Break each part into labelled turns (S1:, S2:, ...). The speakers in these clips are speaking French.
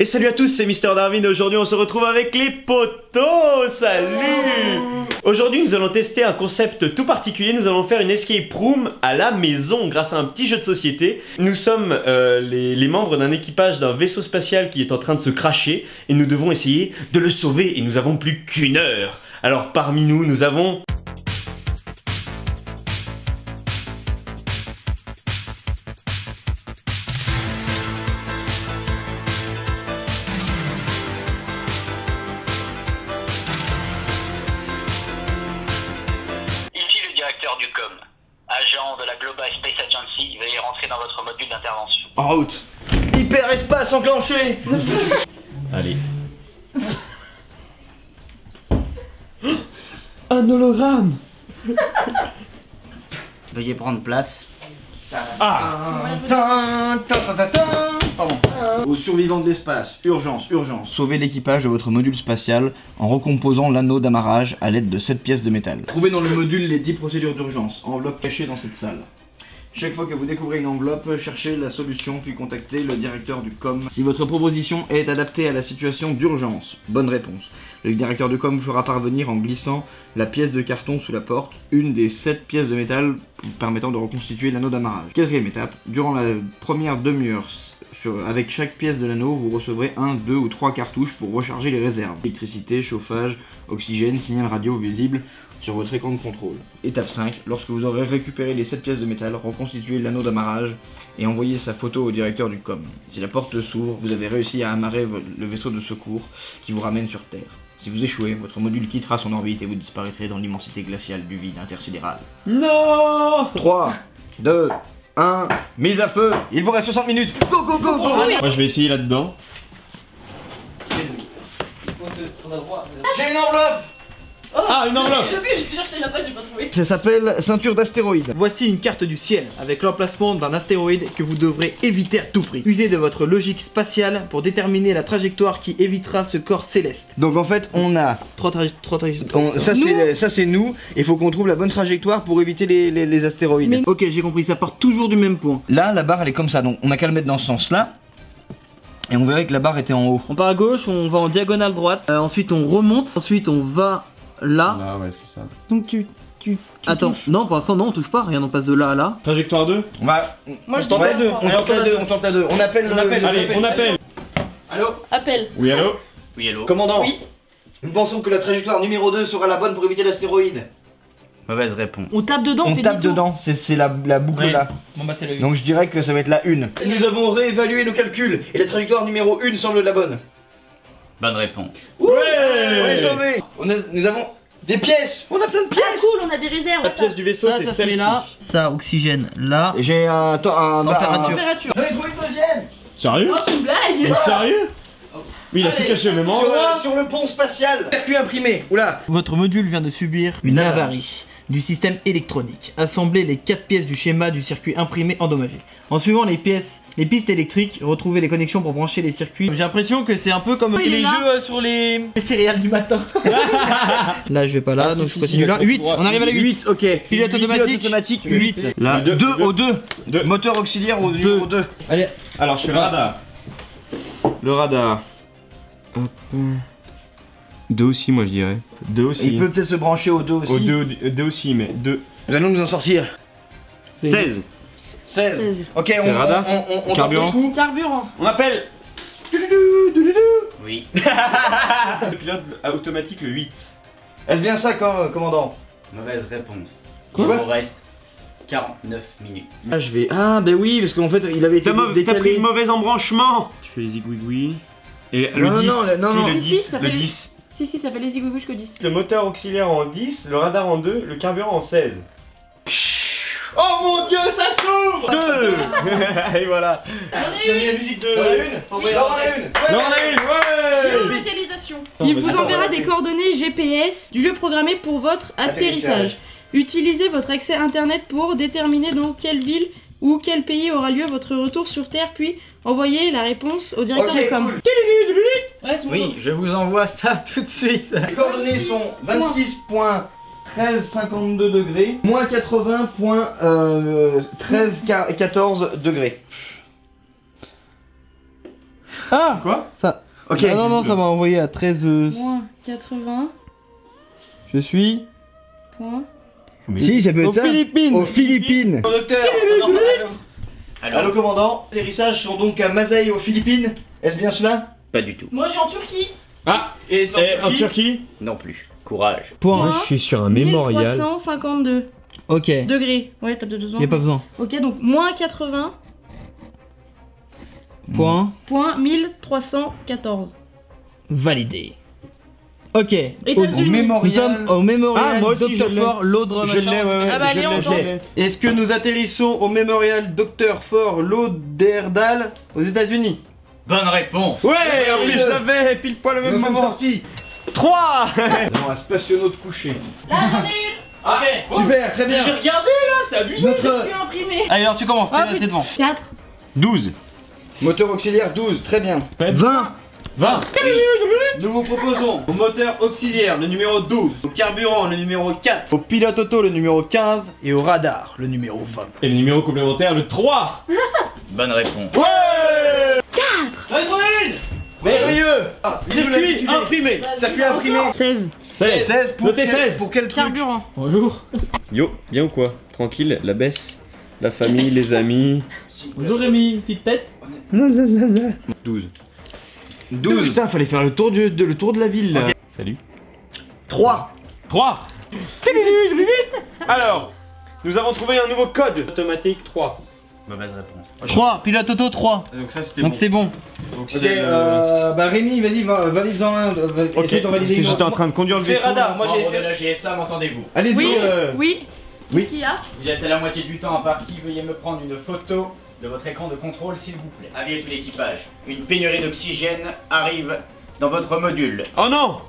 S1: Et salut à tous, c'est Mister Darwin. Aujourd'hui on se retrouve avec les potos. Salut. Aujourd'hui nous allons tester un concept tout particulier. Nous allons faire une escape room à la maison grâce à un petit jeu de société. Nous sommes les membres d'un équipage d'un vaisseau spatial qui est en train de se crasher. Et nous devons essayer de le sauver. Et nous avons plus qu'une heure. Alors parmi nous avons...
S2: du COM, agent de la Global Space Agency, veuillez rentrer dans votre module d'intervention.
S1: En route. Hyperespace enclenché. Allez. Un hologramme.
S3: Veuillez prendre place.
S4: Pardon. Aux survivants de l'espace, urgence, urgence. Sauvez l'équipage de votre module spatial en recomposant l'anneau d'amarrage à l'aide de 7 pièces de métal. Trouvez dans le module les 10 procédures d'urgence, enveloppe cachée dans cette salle. Chaque fois que vous découvrez une enveloppe, cherchez la solution puis contactez le directeur du COM. Si votre proposition est adaptée à la situation d'urgence, bonne réponse. Le directeur du COM fera parvenir en glissant la pièce de carton sous la porte, une des 7 pièces de métal permettant de reconstituer l'anneau d'amarrage. Quatrième étape, durant la première demi-heure, avec chaque pièce de l'anneau, vous recevrez 1, 2 ou 3 cartouches pour recharger les réserves. Électricité, chauffage, oxygène, signal radio visible sur votre écran de contrôle. Étape 5, lorsque vous aurez récupéré les 7 pièces de métal, reconstituez l'anneau d'amarrage et envoyez sa photo au directeur du COM. Si la porte s'ouvre, vous avez réussi à amarrer le vaisseau de secours qui vous ramène sur Terre. Si vous échouez, votre module quittera son orbite et vous disparaîtrez dans l'immensité glaciale du vide intersidéral.
S1: Non.
S4: 3, 2, 1, mise à feu. Il vous reste 60 minutes. Go, go, go, go.
S1: Moi je vais essayer là-dedans.
S4: J'ai une enveloppe.
S1: Ah, une enveloppe.
S5: J'ai cherché là-bas, j'ai pas trouvé.
S4: Ça s'appelle ceinture d'astéroïdes.
S6: Voici une carte du ciel avec l'emplacement d'un astéroïde que vous devrez éviter à tout prix. Usez de votre logique spatiale pour déterminer la trajectoire qui évitera ce corps céleste.
S4: Donc en fait on a
S6: Trois trajectoires.
S4: ça c'est nous. Il faut qu'on trouve la bonne trajectoire pour éviter les astéroïdes.
S5: Mais-
S6: Ok, j'ai compris, ça part toujours du même point.
S4: Là la barre elle est comme ça, donc on a qu'à le mettre dans ce sens là. Et on verrait que la barre était en haut.
S6: On part à gauche, on va en diagonale droite, ensuite on remonte, ensuite on va là.
S1: Là, ouais, c'est ça.
S5: Donc tu
S6: Attends,
S5: touches.
S6: non pour l'instant non on touche pas, rien on passe de là à là.
S1: Trajectoire 2.
S4: On va.
S5: Moi je
S4: on tente
S5: dis
S4: la 2, on tente la 2, on tente la 2. On appelle
S1: Allez, on appelle.
S6: Allô?
S5: Appelle.
S1: Oui, allô.
S2: Oui, hello.
S4: Commandant.
S5: Oui.
S4: Nous pensons que la trajectoire numéro 2 sera la bonne pour éviter l'astéroïde.
S3: Mauvaise réponse.
S5: On tape dedans,
S4: On
S5: fait
S4: tape
S5: demi-tour.
S4: dedans, c'est la boucle
S6: Ouais.
S4: là.
S6: Bon bah c'est le 8.
S4: Donc je dirais que ça va être la 1. Nous avons réévalué nos calculs et la trajectoire numéro 1 semble la bonne.
S3: Bonne réponse.
S4: On est
S1: Ouais.
S4: sauvés. Nous avons des pièces. On a plein de
S5: Ah
S4: pièces.
S5: cool, on a des réserves.
S1: La pièce du vaisseau, c'est
S6: ça se met
S1: celle-ci.
S6: là, ça oxygène là.
S4: Et j'ai un
S6: Température.
S5: Température.
S4: J'en ai trouvé une deuxième.
S1: Sérieux?
S5: Oh, c'est une blague.
S1: Mais sérieux? Oui, il a tout caché au même endroit.
S4: Sur le pont spatial. Circuit imprimé. Oula.
S6: Votre module vient de subir une avarie du système électronique. Assemblez les 4 pièces du schéma du circuit imprimé endommagé. En suivant les pistes électriques, retrouvez les connexions pour brancher les circuits. J'ai l'impression que c'est un peu comme
S5: Oui, il est
S6: les
S5: là.
S6: jeux sur les céréales du matin. Là je vais pas là,
S1: Ah,
S6: donc
S1: si,
S6: je
S1: si,
S6: continue
S1: si,
S6: là.
S1: il a
S6: 8,
S1: droit.
S6: on arrive à la 8.
S4: Ok.
S6: Pilote automatique, 8.
S4: Là,
S1: Le
S4: 2
S1: deux.
S4: au 2.
S1: Deux.
S4: Moteur auxiliaire au numéro 2.
S6: Allez,
S1: Alors, je fais le radar. Le radar. Hop. 2 aussi, moi je dirais. 2 aussi.
S4: Il peut peut-être se brancher au 2 aussi.
S1: Au 2 aussi, mais 2.
S4: Nous allons nous en sortir.
S1: 16.
S4: 16.
S5: 16.
S4: Ok,
S1: C'est
S4: on
S1: radar.
S4: on
S1: Carburant.
S4: tente le coup.
S5: Carburant.
S1: On appelle
S3: Oui.
S1: le pilote automatique le 8.
S4: Est-ce bien ça, commandant?
S3: Mauvaise réponse.
S4: Quoi?
S3: Il vous reste 49 minutes.
S4: Ah, je vais. Ah, ben oui, parce qu'en fait, il avait été
S1: T'as pris
S4: décalé.
S1: le mauvais embranchement. Tu fais les zigouigouis. Et le
S4: Non,
S1: 10.
S4: non, non.
S1: le
S5: Si,
S1: 10.
S5: si, ça
S1: le
S5: fait les-
S1: 10.
S5: Si, ça fait les zigouigous jusqu'au 10.
S1: Le moteur auxiliaire en 10, le radar en 2, le carburant en 16. Oh mon dieu, ça s'ouvre 2. Et voilà.
S5: On a eu
S6: la musique de.
S4: On a une.
S5: Oui.
S4: Là, on a une.
S1: Là on a une, ouais.
S5: Géolocalisation. Il vous enverra des coordonnées GPS du lieu programmé pour votre atterrissage. Utilisez votre accès internet pour déterminer dans quelle ville ou quel pays aura lieu votre retour sur Terre, puis envoyez la réponse au directeur
S4: Ok,
S5: de com.
S4: cool.
S5: Ouais, c'est bon.
S3: Oui, je vous envoie ça tout de suite.
S4: Les coordonnées sont 26.1352 degrés, moins 80.1314 degrés.
S6: Ah
S1: Quoi?
S6: Ça.
S4: Ok.
S6: Ah non, non, ça m'a envoyé à 13.
S5: Moins 80.
S6: Je suis.
S5: Point.
S4: Si, ça peut être
S6: Aux
S4: ça.
S6: Philippines.
S4: Aux Philippines.
S6: Docteur.
S4: Allô commandant, atterrissage sont donc à Masaï aux Philippines. Est-ce bien cela?
S3: Pas du tout.
S5: Moi j'ai en Turquie.
S1: Ah,
S6: Et
S1: en Turquie?
S3: Non plus. Courage.
S6: Point.
S5: Point.
S7: Je suis sur un mémorial.
S5: 1352
S6: Ok.
S5: degrés. Ouais, t'as besoin.
S6: Y'a pas besoin.
S5: Ok, donc moins 80.
S6: Point.
S5: Point 1314.
S6: Validé. Ok.
S5: États-Unis.
S6: Nous sommes au mémorial
S1: Ah, moi aussi,
S6: Dr
S1: je l'ai.
S6: Fort Laudre
S1: Je l'ai,
S6: machin.
S1: ouais,
S5: Ah bah, allez, on tente.
S6: Est-ce que nous atterrissons au mémorial Dr Fort Lauderdale aux États-Unis?
S3: Bonne réponse.
S1: Ouais, en plus je l'avais pile poil au même
S4: Nous sommes
S1: moment.
S4: sortis.
S1: 3.
S4: Nous avons un spationaute couché.
S5: Là j'en ai une.
S6: Ok.
S4: Super, très bien.
S1: J'ai regardé là, c'est abusé.
S4: Notre
S5: Plus imprimé.
S6: Allez, alors tu commences,
S5: Ah,
S6: t'es devant.
S5: 4.
S1: 12.
S4: moteur auxiliaire 12, très bien.
S1: 20. 20.
S6: Nous vous proposons au moteur auxiliaire le numéro 12, au carburant le numéro 4, au pilote auto le numéro 15 et au radar le numéro 20.
S1: Et le numéro complémentaire, le 3.
S3: Bonne réponse.
S1: Ouais.
S6: J'en ai trouvé une.
S4: Merveilleux.
S6: Circuit imprimé.
S4: Circuit imprimé.
S5: 16.
S4: 16 pour
S1: Notez
S4: quel,
S1: 16.
S4: pour quel truc?
S5: Carburant.
S6: Bonjour.
S1: Yo, bien ou quoi? Tranquille, la baisse, la famille, les amis.
S6: Bonjour Rémi, petite tête.
S1: 12.
S4: 12. Putain, fallait faire le tour de la ville là.
S1: Salut.
S4: 3.
S1: 3. Alors, nous avons trouvé un nouveau code automatique 3.
S3: Mauvaise réponse.
S6: 3, pilote auto 3.
S1: Donc ça c'était
S6: Donc c'était bon.
S1: Donc
S4: Ok, bah Rémi, vas-y, valide-en un.
S1: Ok,
S4: Essaye d'en
S1: parce
S4: valider
S1: que
S4: une
S1: j'étais en
S4: autre.
S1: train de conduire le
S6: Fais
S1: vaisseau.
S6: radar, moi j'ai
S3: Membre de
S6: fait.
S3: la GSA, m'entendez-vous?
S4: Allez-y.
S5: Oui.
S4: euh,
S5: Oui.
S4: oui.
S5: Qu'est-ce qu'il y a?
S3: Vous êtes à la moitié du temps imparti, veuillez me prendre une photo de votre écran de contrôle s'il vous plaît. Avis à tout l'équipage, une pénurie d'oxygène arrive dans votre module.
S1: Oh non.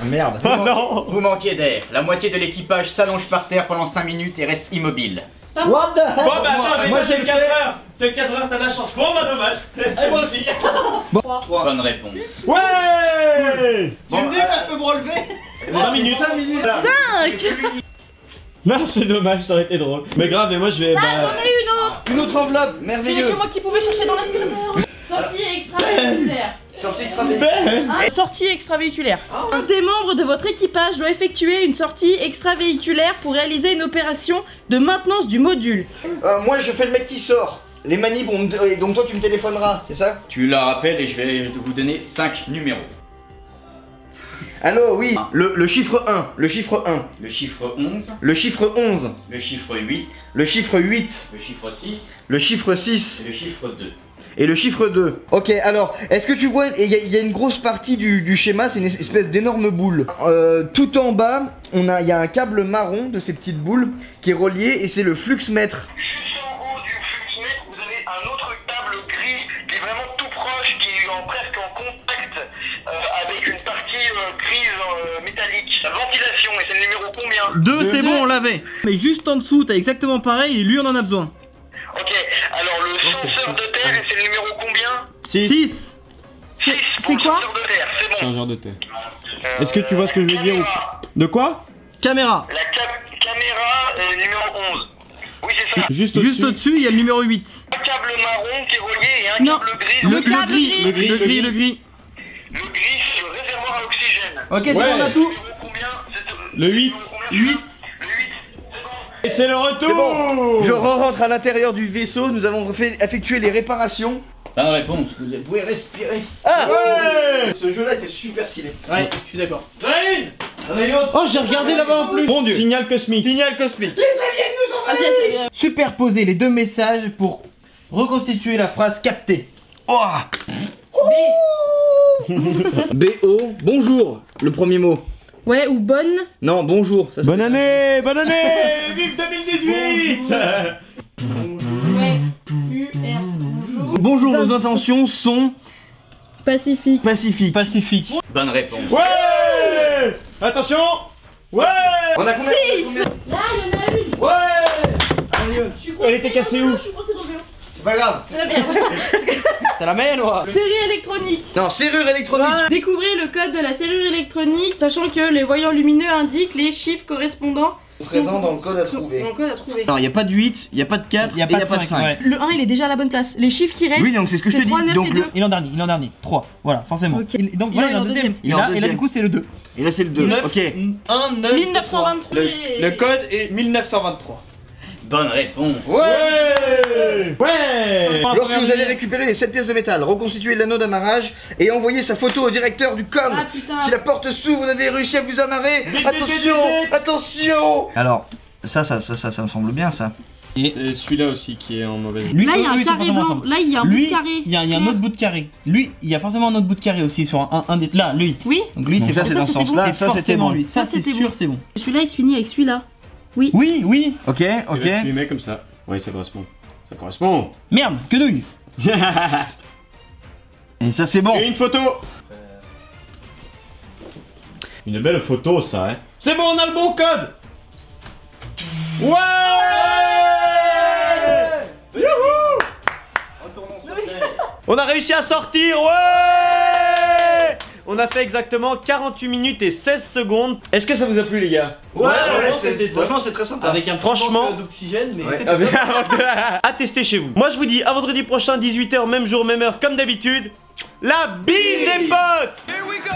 S4: Merde.
S1: Oh non.
S3: Vous manquez d'air. La moitié de l'équipage s'allonge par terre pendant 5 minutes et reste immobile.
S4: What the hell?
S1: Bon bah attends, mais
S4: moi,
S1: toi
S4: j'ai
S1: t'es 4 heures. T'es 4 heures, t'as de la chance. Bon bah dommage.
S6: moi aussi.
S5: 3.
S3: Bonne réponse.
S1: Ouais.
S6: Tu me dis que je peux me relever?
S1: 5 minutes.
S4: 5 minutes.
S5: 5.
S1: Non, c'est dommage, ça aurait été drôle. Mais grave, mais moi je vais.
S5: Là
S1: bah,
S5: j'en ai une autre.
S4: Une autre enveloppe,
S5: C'est
S4: merveilleux.
S5: que moi qui pouvais chercher dans l'aspirateur. Sortie extravéhiculaire.
S4: Sortie extravéhiculaire.
S1: Ben.
S5: Sortie extravéhiculaire. Un des membres de votre équipage doit effectuer une sortie extravéhiculaire pour réaliser une opération de maintenance du module.
S4: Moi je fais le mec qui sort. Les manips, et donc toi tu me téléphoneras, c'est ça?
S3: Tu la rappelles et je vais vous donner 5 numéros.
S4: Allô, oui. Le chiffre 1, le chiffre 1,
S3: Le chiffre 11,
S4: le chiffre 11,
S3: le chiffre 8,
S4: le chiffre 8,
S3: le chiffre 6
S4: le chiffre 6
S3: et le chiffre 2.
S4: et le chiffre 2. Ok, alors, est-ce que tu vois, il y a une grosse partie du schéma, c'est une espèce d'énorme boule. Tout en bas, il y a un câble marron de ces petites boules qui est relié et c'est le fluxmètre.
S2: Juste en haut du fluxmètre, vous avez un autre câble gris qui est vraiment tout proche, qui est presque en contact avec une partie grise métallique. La ventilation, et c'est le numéro combien?
S6: 2 c'est bon, on l'avait. Mais juste en dessous, t'as exactement pareil et lui on en a besoin.
S2: Ok, alors le senseur de terre, et c'est le numéro combien?
S6: 6.
S5: C'est
S2: Pour le
S5: quoi?
S2: senseur de terre, c'est bon.
S1: Changeur de terre. Est-ce que tu vois ce que je veux dire ou...
S2: Caméra.
S1: De quoi?
S6: Caméra.
S2: La caméra numéro 11. Oui, c'est ça.
S1: Juste
S6: Juste au-dessus, il y a le numéro 8.
S2: Un câble marron qui est relié et un
S5: Non.
S2: câble gris.
S5: Le câble gris.
S6: Le gris.
S2: Le gris, c'est le réservoir à oxygène.
S6: Ok, c'est
S1: Ouais.
S6: bon, on a tout.
S2: Le numéro combien? C'est-
S1: Le 8.
S2: numéro combien?
S6: 8.
S2: Le 8, c'est bon.
S1: Et c'est le retour.
S4: C'est bon. Je rentre à l'intérieur du vaisseau, nous avons effectué les réparations.
S3: Bonne réponse, vous pouvez respirer.
S4: Ah
S1: Ouais.
S4: Ce jeu là était super stylé.
S6: Ouais, je suis d'accord. J'en ai une.
S4: On a une autre.
S1: Oh, j'ai regardé là-bas en plus.
S6: Mon Dieu.
S1: Signal cosmique.
S6: Signal cosmique.
S5: Vas-y, essaye.
S6: Superposer les deux messages pour reconstituer la phrase captée.
S4: Oh. B.O. Bonjour, le premier mot.
S5: Ouais, ou bonne.
S4: Non, bonjour. Ça,
S1: Bonne année, bonne année. Vive 2018.
S5: Ouais. U-R. Bonjour.
S4: Bonjour,
S5: Ça-
S4: nos intentions sont
S5: Pacifique.
S4: pacifiques.
S6: Pacifique.
S3: Bonne réponse.
S1: Ouais. Attention. Ouais.
S4: On a combien?
S5: 6. Là, il y en a une.
S6: Ouais.
S5: Je suis
S1: Elle était cassée où?
S5: Je suis coincée dans le bureau.
S4: C'est pas grave.
S5: C'est la merde.
S6: C'est la mienne, moi.
S5: Série électronique.
S4: Non, serrure électronique.
S5: Découvrez le code de la serrure électronique, sachant que les voyants lumineux indiquent les chiffres correspondant
S4: Présent dans le code à trouver.
S5: Dans le code à trouver.
S4: Non, il n'y a pas de 8, il n'y a pas de 4,
S6: Il y a
S4: et il
S6: pas
S4: n'y a
S6: de
S4: pas de
S6: 5,
S4: 5.
S6: ouais.
S5: Le 1 il est déjà à la bonne place. Les chiffres qui restent,
S4: Oui, donc c'est ce que je te
S5: 3,
S4: dis.
S5: 9
S4: Donc
S5: et
S4: le...
S5: 2.
S6: Il est en dernier, 3. Voilà, forcément.
S5: Ok.
S6: Donc
S5: Il
S6: voilà,
S5: est
S6: il est en
S5: en
S6: deuxième.
S4: Il est en
S6: Et là,
S4: deuxième.
S6: du coup, c'est le 2.
S4: Et là c'est le 2.
S6: 9,
S4: Ok.
S6: 1, 9,
S5: 1923.
S6: Le code est 1923.
S3: Bonne réponse.
S1: Ouais.
S4: Lorsque vous allez récupérer les 7 pièces de métal, reconstituer l'anneau d'amarrage et envoyer sa photo au directeur du com.
S5: Ah putain.
S4: Si la porte s'ouvre, vous avez réussi à vous amarrer. Attention, attention. Alors, ça me semble bien ça.
S1: C'est celui-là aussi qui est en mauvaise.
S6: Lui,
S5: Là il y a
S6: eux,
S5: un
S6: ils sont
S5: carré
S6: forcément
S5: blanc.
S6: ensemble.
S5: Là il y a un bout
S6: Lui,
S5: de carré.
S6: il y a un autre bout de carré. Lui, il y a forcément un autre bout de carré aussi sur un des. Là, lui.
S5: Oui.
S6: Donc lui,
S4: Donc
S6: c'est
S4: ça c'est dans ce
S5: c'était bon.
S4: sens-là, ça c'était
S6: forcément
S4: bon.
S6: lui. Ça,
S5: Ça,
S6: c'est
S5: c'était
S6: sûr,
S5: bon.
S6: c'est bon.
S5: Celui-là il se finit avec celui-là.
S6: Oui, oui.
S4: Ok, ok.
S1: Tu lui mets comme ça. Ouais, ça correspond. Ça correspond.
S6: Merde, que douille.
S4: Et ça c'est bon.
S1: Et une photo. Une belle photo, ça, hein. C'est bon, on a le bon code. Ouais. Youhou. On a réussi à sortir, ouais. On a fait exactement 48 minutes et 16 secondes. Est-ce que ça vous a plu, les gars?
S4: Franchement c'est très sympa.
S6: Avec un
S1: Franchement-
S6: manque d'oxygène, mais
S4: Ouais.
S6: c'était
S1: À tester chez vous. Moi, je vous dis à vendredi prochain, 18h, même jour, même heure, comme d'habitude. La bise, les potes.
S7: Here we go!